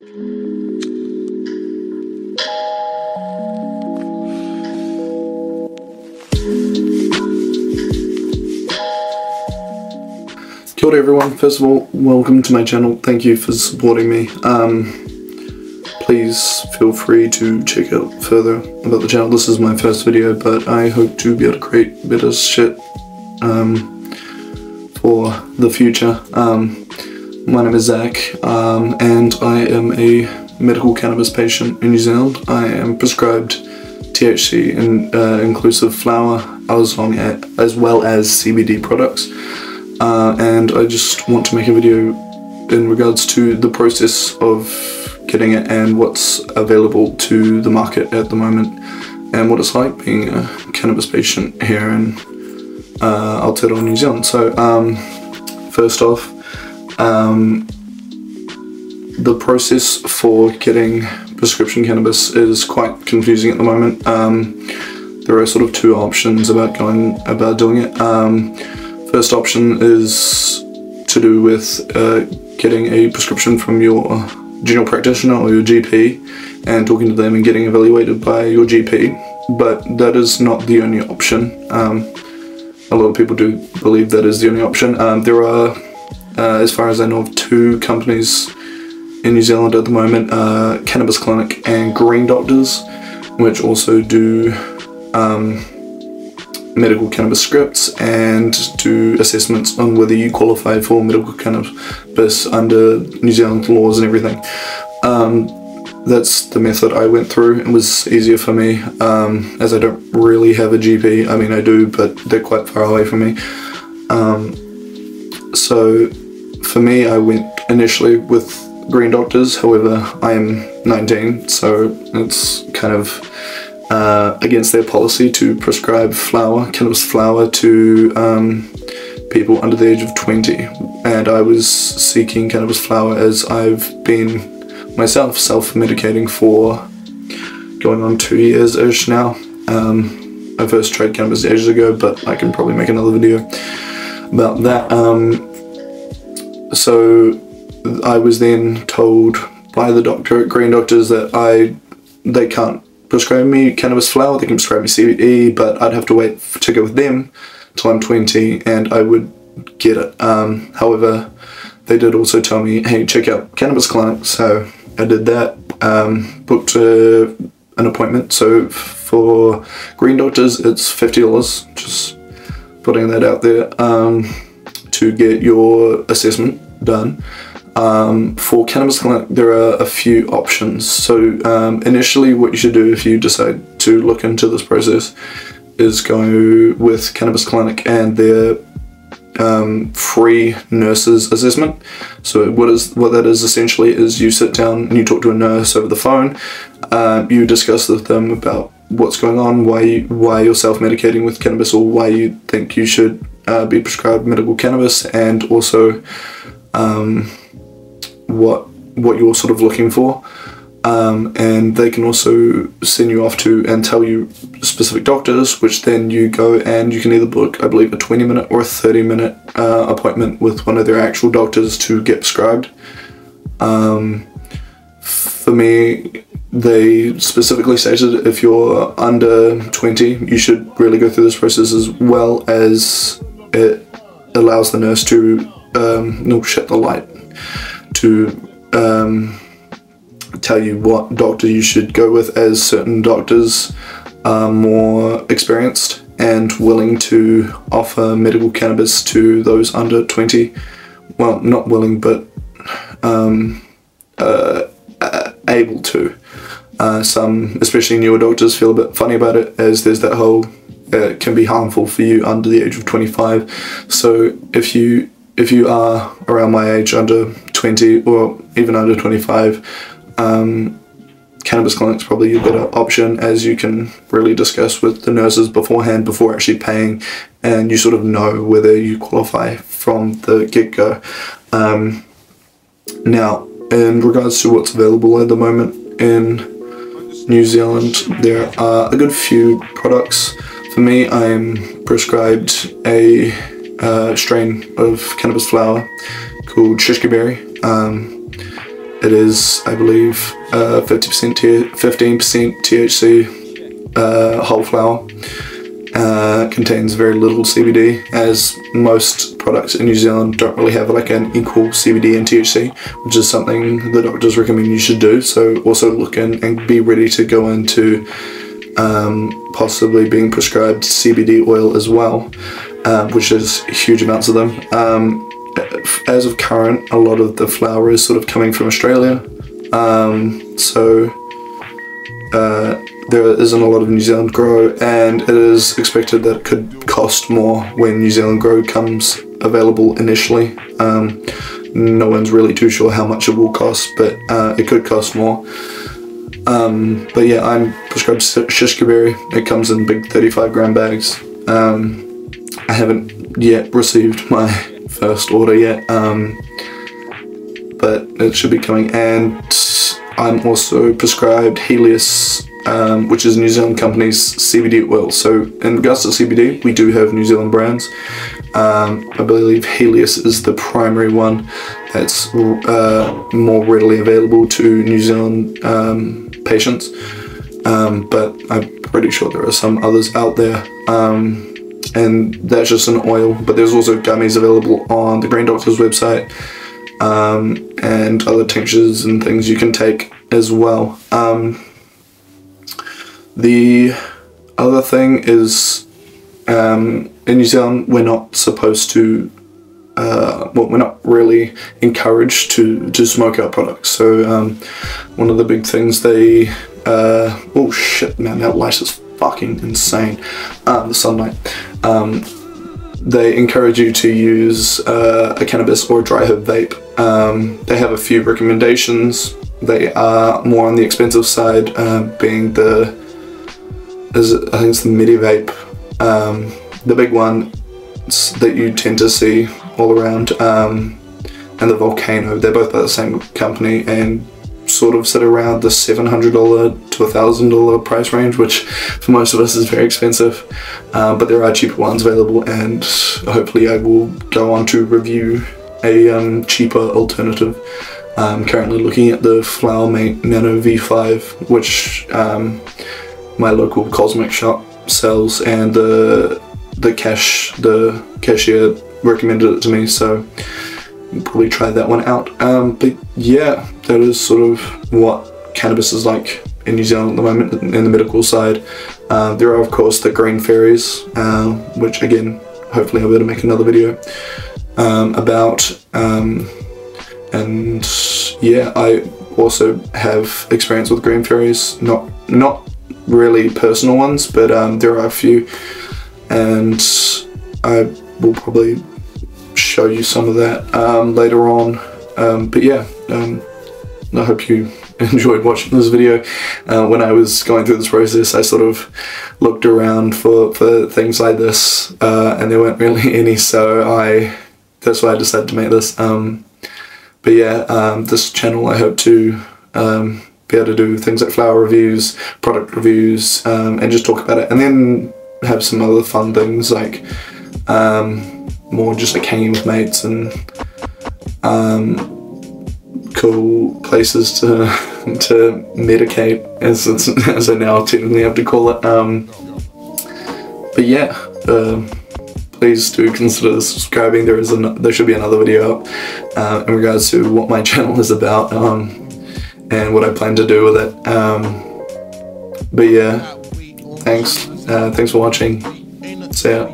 Kia ora everyone, first of all, welcome to my channel, thank you for supporting me. Please feel free to check out further about the channel. This is my first video, but I hope to be able to create better shit for the future. My name is Zach, and I am a medical cannabis patient in New Zealand. I am prescribed THC and inclusive flower, as well as CBD products. And I just want to make a video in regards to the process of getting it and what's available to the market at the moment and what it's like being a cannabis patient here in Aotearoa, New Zealand. So first off, the process for getting prescription cannabis is quite confusing at the moment. There are sort of two options about doing it. First option is to do with getting a prescription from your general practitioner or your GP and talking to them and getting evaluated by your GP, but that is not the only option. A lot of people do believe that is the only option. There are, as far as I know, of two companies in New Zealand at the moment, Cannabis Clinic and Green Doctors, which also do medical cannabis scripts and do assessments on whether you qualify for medical cannabis under New Zealand laws and everything. That's the method I went through. It was easier for me, as I don't really have a GP. I mean, I do, but they're quite far away from me. So for me, I went initially with Green Doctors. However, I am 19, so it's kind of against their policy to prescribe cannabis flower to people under the age of 20, and I was seeking cannabis flower as I've been myself self-medicating for going on 2 years-ish now. I first tried cannabis ages ago, but I can probably make another video about that. So I was then told by the doctor at Green Doctors that they can't prescribe me cannabis flower. They can prescribe me CBD, but I'd have to wait to go with them till I'm 20 and I would get it. However, they did also tell me, hey, check out Cannabis Clinic, so I did that, booked an appointment. So for Green Doctors it's $50, just putting that out there, to get your assessment done. For Cannabis Clinic there are a few options. So initially what you should do if you decide to look into this process is go with Cannabis Clinic and their free nurses assessment. So what that is essentially is you sit down and you talk to a nurse over the phone. You discuss with them about what's going on, why you're self-medicating with cannabis, or why you think you should be prescribed medical cannabis, and also what you're sort of looking for, and they can also send you off to and tell you specific doctors, which then you go and you can either book, I believe, a 20-minute or a 30-minute appointment with one of their actual doctors to get prescribed. For me, they specifically stated if you're under 20 you should really go through this process, as well as it allows the nurse to to tell you what doctor you should go with, as certain doctors are more experienced and willing to offer medical cannabis to those under 20. Well, not willing, but able to. Some, especially newer doctors, feel a bit funny about it, as there's that whole it can be harmful for you under the age of 25. So if you are around my age, under 20 or even under 25, Cannabis Clinic's probably a better option, as you can really discuss with the nurses beforehand before actually paying, and you sort of know whether you qualify from the get-go. Now, in regards to what's available at the moment in New Zealand, there are a good few products. For me, I'm prescribed a strain of cannabis flower called Shishkaberry. it is, I believe, 15% THC whole flower. Contains very little CBD, as most products in New Zealand don't really have like an equal CBD and THC, which is something the doctors recommend you should do. So also look in and be ready to go into possibly being prescribed CBD oil as well, which is huge amounts of them. As of current, a lot of the flower is sort of coming from Australia, there isn't a lot of New Zealand grow, and it is expected that it could cost more when New Zealand grow comes available initially. No one's really too sure how much it will cost, but it could cost more. But yeah, I'm prescribed shishka berry. It comes in big 35-gram bags. I haven't yet received my first order yet, but it should be coming. And I'm also prescribed Helios, which is New Zealand company's CBD oil. So in regards to CBD, we do have New Zealand brands. I believe Helios is the primary one that's more readily available to New Zealand patients, but I'm pretty sure there are some others out there, and that's just an oil. But there's also gummies available on the Green Doctor's website, and other tinctures and things you can take as well. The other thing is, in New Zealand, we're not supposed to, well, we're not really encouraged to smoke our products. So one of the big things they, oh shit man, that light is fucking insane, the sunlight. They encourage you to use a cannabis or a dry herb vape. They have a few recommendations. They are more on the expensive side, being the, I think it's the Medi Vape, the big one that you tend to see all around, and the Volcano. They're both by the same company and sort of sit around the $700 to $1,000 price range, which for most of us is very expensive, but there are cheaper ones available, and hopefully I will go on to review a cheaper alternative. I'm currently looking at the Flowermate Nano V5, which my local cosmic shop sells, and the cashier recommended it to me, so I'll probably try that one out. But yeah, that is sort of what cannabis is like in New Zealand at the moment in the medical side. There are of course the green fairies, which again hopefully I'll be able to make another video about, and yeah, I also have experience with green fairies, not really personal ones, but there are a few, and I will probably show you some of that later on. But yeah, I hope you enjoyed watching this video. When I was going through this process, I sort of looked around for things like this, and there weren't really any, so that's why I decided to make this. But yeah, this channel I hope to be able to do things like flower reviews, product reviews, and just talk about it, and then have some other fun things like more just like hanging with mates and cool places to medicate, as I now technically have to call it. But yeah, please do consider subscribing. There should be another video up in regards to what my channel is about, and what I plan to do with it. But yeah, thanks for watching. See ya.